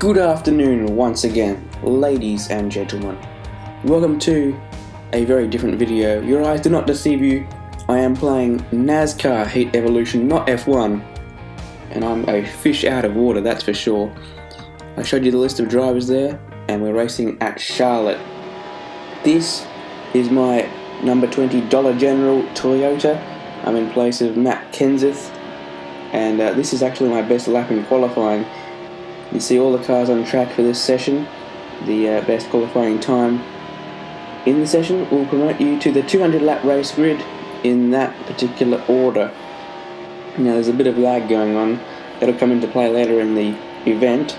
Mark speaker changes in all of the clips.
Speaker 1: Good afternoon once again, ladies and gentlemen. Welcome to a very different video. Your eyes do not deceive you. I am playing NASCAR Heat Evolution, not F1. And I'm a fish out of water, that's for sure. I showed you the list of drivers there, and we're racing at Charlotte. This is my number 20 Dollar General Toyota. I'm in place of Matt Kenseth, and this is actually my best lap in qualifying. You see all the cars on track for this session. The best qualifying time in the session will promote you to the 200 lap race grid in that particular order. Now there's a bit of lag going on. That'll come into play later in the event.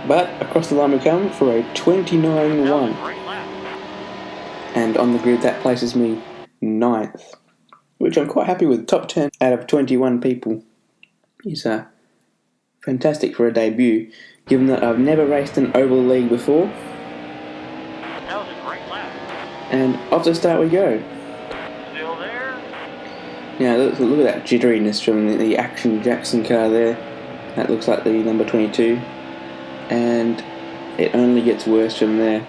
Speaker 1: But across the line we come for a 29-1. And on the grid that places me 9th, which I'm quite happy with. Top 10 out of 21 people is fantastic for a debut, given that I've never raced an oval league before.
Speaker 2: That was a great lap.
Speaker 1: And off the start we go.
Speaker 2: Still there?
Speaker 1: Now look at that jitteriness from the Action Jackson car there. That looks like the number 22. And it only gets worse from there.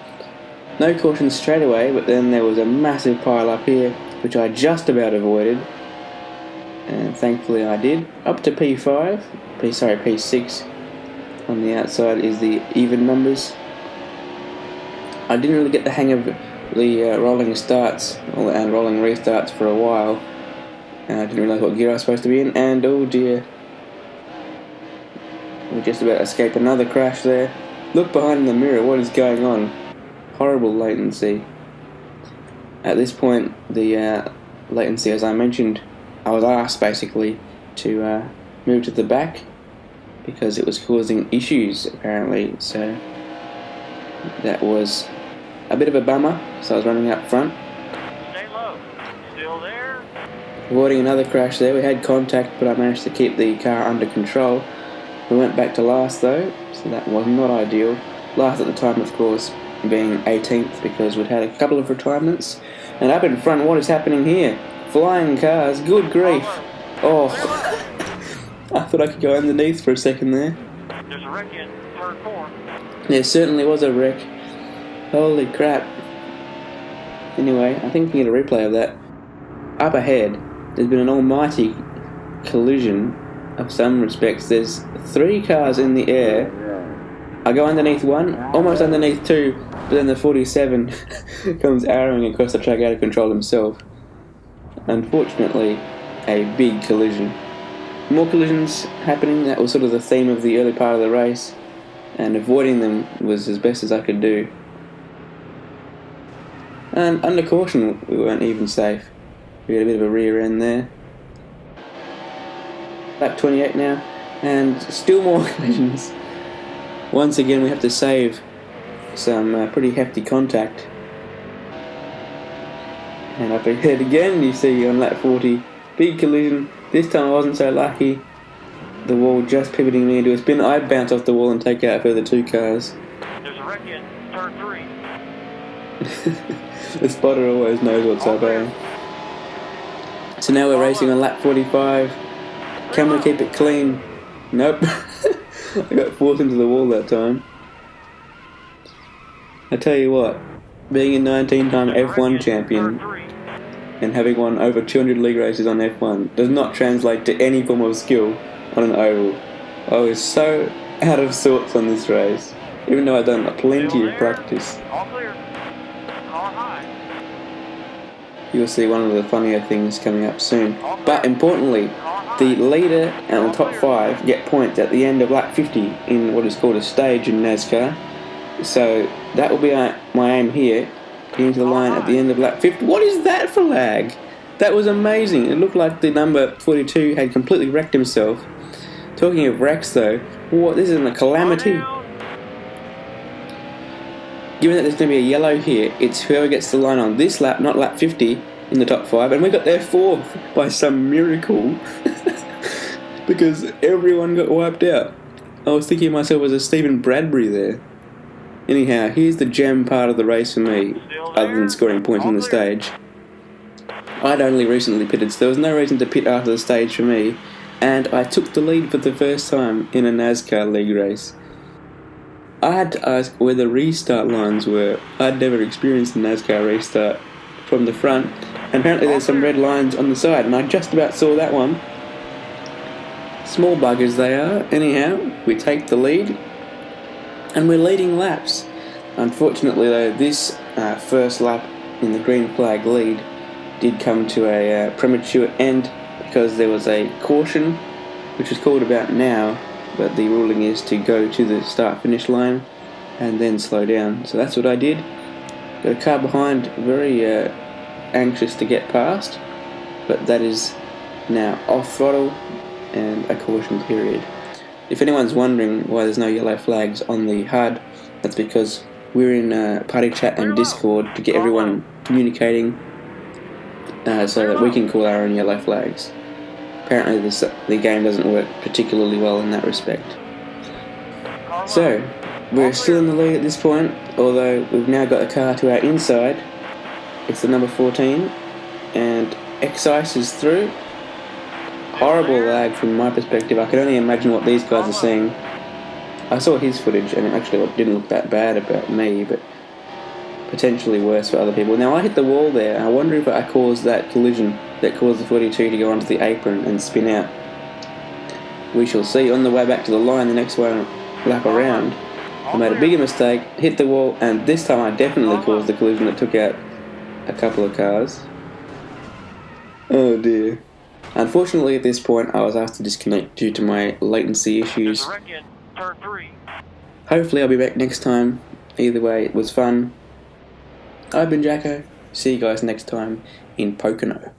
Speaker 1: No caution straight away, but then there was a massive pile up here, which I just about avoided. And thankfully I did. Up to P6. On the outside is the even numbers. I didn't really get the hang of the rolling starts and rolling restarts for a while. And I didn't realise what gear I was supposed to be in. And oh dear, we just about escaped another crash there. Look behind in the mirror, what is going on? Horrible latency. At this point, the latency, as I mentioned, I was asked basically to move to the back because it was causing issues apparently, so that was a bit of a bummer, so I was running up front.
Speaker 2: Stay low. Still there?
Speaker 1: Avoiding another crash there. We had contact, but I managed to keep the car under control. We went back to last though, so that was not ideal. Last at the time, of course, being 18th because we'd had a couple of retirements. And up in front, what is happening here? Flying cars, good grief. Oh, I thought I could go underneath for a second there.
Speaker 2: There's a wreck in third corner.
Speaker 1: There certainly was a wreck. Holy crap. Anyway, I think we can get a replay of that. Up ahead, there's been an almighty collision of some respects. There's 3 cars in the air. I go underneath one, almost underneath 2, but then the 47 comes arrowing across the track out of control himself. Unfortunately, a big collision. More collisions happening. That was sort of the theme of the early part of the race, and avoiding them was as best as I could do. And under caution, we weren't even safe. We had a bit of a rear end there. Lap 28 now, and still more collisions. Once again, we have to save some pretty hefty contact. And up ahead again, you see on lap 40, big collision. This time I wasn't so lucky. The wall just pivoting me into a spin. I bounce off the wall and take out further 2 cars.
Speaker 2: There's a wreck in turn 3.
Speaker 1: The spotter always knows what's up, eh? So now we're racing on lap 45. Can we keep it clean? Nope. I got forced into the wall that time. I tell you what, being a 19-time F1 champion and having won over 200 league races on F1 does not translate to any form of skill on an oval. I was so out of sorts on this race, even though I'd done plenty of practice.
Speaker 2: All clear. Car high.
Speaker 1: You'll see one of the funnier things coming up soon. But importantly, the leader and the top 5 get points at the end of lap 50 in what is called a stage in NASCAR. So that will be my aim here, getting to the line at the end of lap 50. What is that for lag? That was amazing. It looked like the number 42 had completely wrecked himself. Talking of wrecks though, this is a calamity. Given that there's going to be a yellow here, it's whoever gets the line on this lap, not lap 50, in the top 5, and we got there 4th by some miracle because everyone got wiped out. I was thinking of myself as a Stephen Bradbury there. Anyhow, here's the gem part of the race for me, other than scoring points on the stage. I'd only recently pitted, so there was no reason to pit after the stage for me, and I took the lead for the first time in a NASCAR league race. I had to ask where the restart lines were. I'd never experienced a NASCAR restart from the front, and apparently there's some red lines on the side, and I just about saw that one. Small buggers they are. Anyhow, we take the lead, and we're leading laps. Unfortunately though, this first lap in the green flag lead did come to a premature end because there was a caution which was called about now, but the ruling is to go to the start finish line and then slow down. So that's what I did. Got a car behind, very anxious to get past, but that is now off throttle and a caution period. If anyone's wondering why there's no yellow flags on the HUD, that's because we're in party chat and Discord to get everyone communicating so that we can call our own yellow flags. Apparently the game doesn't work particularly well in that respect. So, we're still in the lead at this point, although we've now got the car to our inside. It's the number 14, and Excise is through. Horrible lag from my perspective. I can only imagine what these guys are seeing. I saw his footage and it actually didn't look that bad about me, but potentially worse for other people. Now I hit the wall there, and I wonder if I caused that collision that caused the 42 to go onto the apron and spin out. We shall see. On the way back to the line, the next one lap around, I made a bigger mistake, hit the wall, and this time I definitely caused the collision that took out a couple of cars. Oh dear. Unfortunately at this point I was asked to disconnect due to my latency issues.
Speaker 2: Turn 3.
Speaker 1: Hopefully I'll be back next time. Either way, it was fun. I've been Jacko. See you guys next time in Pocono.